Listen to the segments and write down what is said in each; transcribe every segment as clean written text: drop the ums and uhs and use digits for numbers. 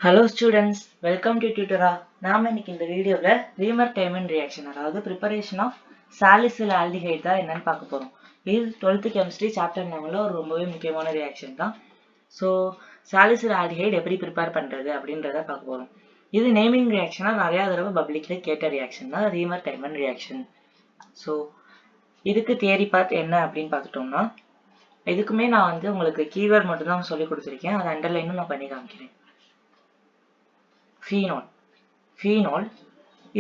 Hello students, welcome to Tutora. நாம இன்னைக்கு இந்த வீடியோல ரீமர் டைமண்ட் ரியாக்ஷன் அதாவது preparation of salicyl aldehyde தான் என்னன்னு பார்க்க போறோம். இது 12th chemistry chapter 9ல ஒரு ரொம்பவே முக்கியமான ரியாக்ஷன் தான். So salicyl aldehyde எப்படி prepare பண்றது அப்படின்றத பார்க்க போறோம். இது நேமிங் ரியாக்ஷனா நிறைய தடவை பப்ளிக்ல கேட்ட ரியாக்ஷன் தான் ரீமர் டைமண்ட் ரியாக்ஷன். So இதுக்கு தியரி பார்ட் என்ன அப்படின்னு பார்த்துட்டோம்னா இதுக்குமே நான் வந்து உங்களுக்கு கீவேர்ட் மட்டும் தான் சொல்லி கொடுத்துருக்கேன். அதை அண்டர்லைனும் நான் பண்ணி காமிக்கிறேன். Phenol. Phenol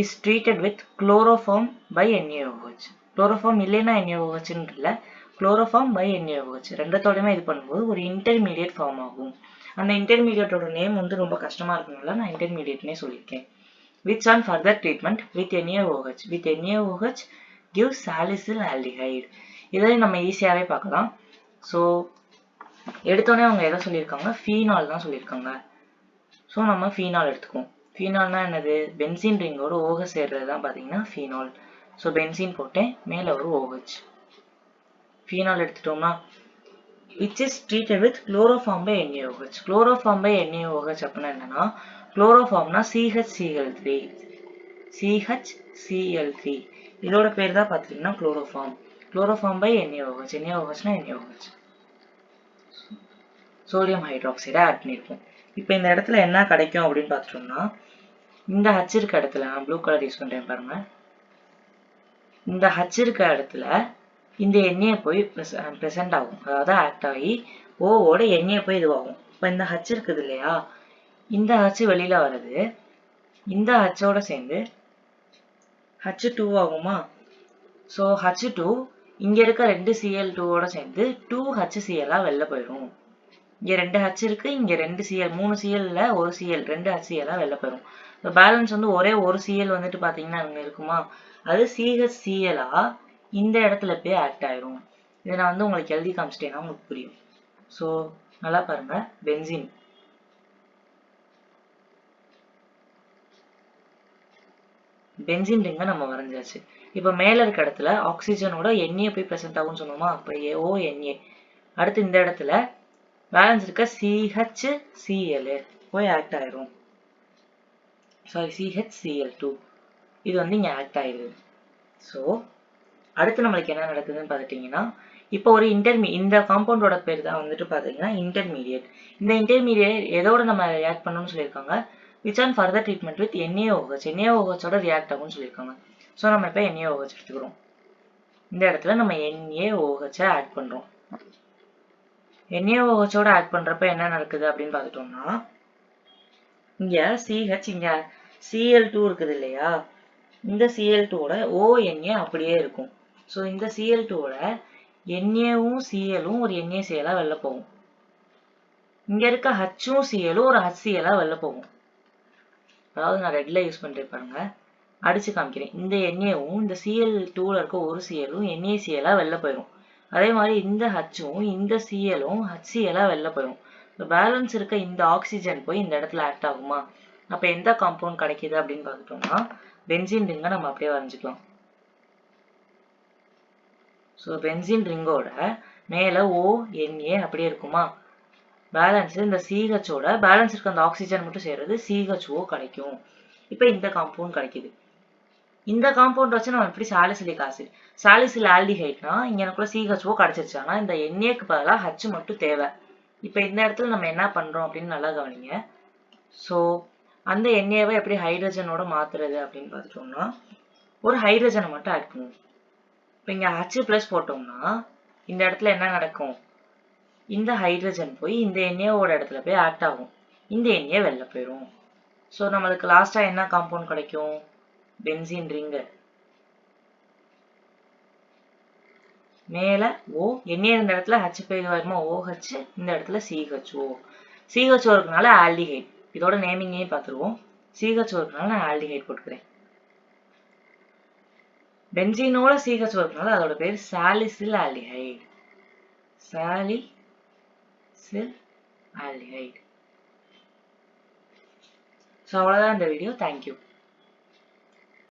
is treated with chloroform by NaOH. Chloroform இல்லைன்னா NaOH இல்ல, chloroform by NaOH. ரெண்டத்தோடையுமே இது பண்ணும்போது ஒரு இன்டர்மீடியட் ஃபார்ம் ஆகும். அந்த இன்டர்மீடியட்டோட நேம் வந்து ரொம்ப கஷ்டமா இருக்கனால நான் இன்டர்மீடியட்னே சொல்லியிருக்கேன். Which on further treatment with NaOH. With NaOH gives salicyl aldehyde. இதை நம்ம ஈஸியாவே பார்க்கலாம். ஸோ எடுத்தோடனே அவங்க எதை சொல்லியிருக்காங்க, ஃபீனால் தான் சொல்லியிருக்காங்க. ஸோ நம்ம ஃபீனால் எடுத்துக்குவோம். ஃபீனால்னா என்னது, பென்சீன் ரிங்கோட OH சேர்றது தான் பார்த்தீங்கன்னா ஃபீனால். ஸோ பென்சீன் போட்டேன், மேலே ஒரு OH. ஃபீனால் எடுத்துட்டோம்னா which is treated with chloroform by NaOH. Chloroform by NaOH அப்படின்னா என்னன்னா, குளோரோஃபார்ம்னா CHCl3. CHCl3 இதோட பேர் தான் பார்த்தீங்கன்னா குளோரோஃபார்ம். Chloroform by NaOH. NaOHனா NaOH. சோடியம் ஹைட்ராக்சைடை ஆட் பண்ணியிருப்போம். இப்போ இந்த இடத்துல என்ன கிடைக்கும் அப்படின்னு பார்த்துட்டோம்னா, இந்த ஹச் இருக்க இடத்துல நான் ப்ளூ கலர் யூஸ் பண்ணுறேன் பாருங்க. இந்த ஹச் இருக்க இடத்துல இந்த எண்ணெயை போய் ப்ரெசென்ட் ஆகும், அதாவது ஆக்ட் ஆகி ஓவோட எண்ணெயை போய் இதுவாகும். இப்போ இந்த ஹச் இருக்குது இல்லையா, இந்த ஹச் வெளியில வருது, இந்த ஹச்சோட சேர்ந்து H2 ஆகுமா. ஸோ H2 இங்க இருக்க 2 Cl2ஓட சேர்ந்து 2HCl வெளில போயிடும். இங்க 2 H இருக்கு, இங்க 2 Cl, 3 Cl இல்ல, ஒரு Cl, 2 HCl வெளில போயிடும். இப்போ பேலன்ஸ் வந்து ஒரே ஒரு Cl வந்துட்டு பாத்தீங்கன்னா அங்க இருக்குமா, அது CHCl இந்த இடத்துல போய் ஆக்ட் ஆயிரும். இதை நான் வந்து உங்களுக்கு எழுதி காமிச்சிட்டேன்னா உங்களுக்கு புரியும். ஸோ நல்லா பாருங்க, பென்சீன் பென்சீன் ரிங்கை நம்ம வரைஞ்சாச்சு. இப்போ மேல இருக்க இடத்துல ஆக்சிஜனோட எண்ணெயை போய் பிரசன்ட் ஆகும்னு சொன்னோமா, அப்போ ONA. அடுத்து இந்த இடத்துல பேலன்ஸ் இருக்க CHCl போய் ஆக்ட் ஆயிரும். சாரி, CHCl2 இது வந்து இங்க ஆக்ட் ஆயிடுது. ஸோ அடுத்து நம்மளுக்கு என்ன நடக்குதுன்னு பார்த்துட்டீங்கன்னா, இப்போ ஒரு இந்த காம்பவுண்டோட பேர் தான் வந்துட்டு பார்த்தீங்கன்னா இன்டர்மீடியட். இந்த இன்டர்மீடியட் எதோட நம்ம ரியாக்ட் பண்ணணும்னு சொல்லியிருக்காங்க, which on further treatment with NaOH. NaOH-ஓட ரியாக்ட் ஆகும்னு சொல்லியிருக்காங்க. ஸோ நம்ம இப்போ NaOH எடுத்துக்கிறோம். இந்த இடத்துல நம்ம NaOH ஆட் பண்றோம். NaOH-ஓட ஆட் பண்றப்ப என்ன நடக்குது அப்படின்னு பார்த்துட்டோம்னா, இங்க CH, இங்க Cl2 இருக்குது இல்லையா, இந்த Cl2ஓட ONA அப்படியே இருக்கும். ஸோ இந்த Cl2ஓட Naவும் Clவும் ஒரு NaCl வெளில போகும். இங்க இருக்க Hம் Clவும் ஒரு HCl வெளில போகும். அதாவது நான் ரெட்ல யூஸ் பண்றேன் பாருங்க, அடிச்சு காமிக்கிறேன். இந்த Naவும் இந்த Cl2ல இருக்க ஒரு Clவும் NaCl வெளில போயிடும். அதே மாதிரி இந்த Hம் இந்த Clவும் HCl வெளில போயிடும். பேலன்ஸ் இருக்க இந்த ஆக்சிஜன் போய் இந்த இடத்துல ஆக்ட் ஆகுமா, அப்ப எந்த காம்பவுண்ட் கிடைக்குது அப்படின்னு பார்த்துட்டோம்னா பென்சீன் ரிங்கை நம்ம அப்படியே வரைஞ்சிக்கலாம். ஸோ பென்சீன் ரிங்கோட மேல ONA அப்படியே இருக்குமா, பேலன்ஸ் இந்த CHஓட பேலன்ஸ் இருக்க அந்த ஆக்சிஜன் மட்டும் சேர்றது CHO கிடைக்கும். இப்போ இந்த காம்பவுண்ட் கிடைக்குது. இந்த காம்பவுண்ட் வச்சு நம்ம எப்படி சாலிசிலிக் ஆசிட், சாலிசில் ஆல்டிஹைட்னா இங்க எனக்குள்ள CHO கிடைச்சிருச்சு, ஆனா இந்த NAக்கு பதிலாக H மட்டும் தேவை. இப்போ இந்த இடத்துல நம்ம என்ன பண்றோம் அப்படின்னு நல்லா கவனிங்க. ஸோ அந்த NAவை எப்படி ஹைட்ரஜனோட மாத்துறது அப்படின்னு பார்த்துட்டோம்னா, ஒரு ஹைட்ரஜனை மட்டும் ஆட் பண்ணுவோம். இப்போ இங்க H+ போட்டோம்னா இந்த இடத்துல என்ன நடக்கும், இந்த ஹைட்ரஜன் போய் இந்த Naஓட இடத்துல போய் ஆக்ட் ஆகும், இந்த NA வெளில போயிடும். ஸோ நம்மளுக்கு லாஸ்டா என்ன காம்பவுண்ட் கிடைக்கும், பென்சீன் ரிங். மேல NA இந்த இடத்துல H போய் வருமா, OH, இந்த இடத்துல CHO. CHO இருக்கனால ஆல்டிஹைட். இதோட நேமிங்கையும் பார்த்துருவோம். CHO இருக்கனால நான் ஆல்டிஹைட் போட்டுக்கிறேன். பென்சீனோட CHO இருக்கனால அதோட பேர் சாலிசில் ஆல்டிஹைட். சாலிசில் ஆல்டிஹைட். ஸோ அவ்வளோதான் இந்த வீடியோ. தேங்க்யூ.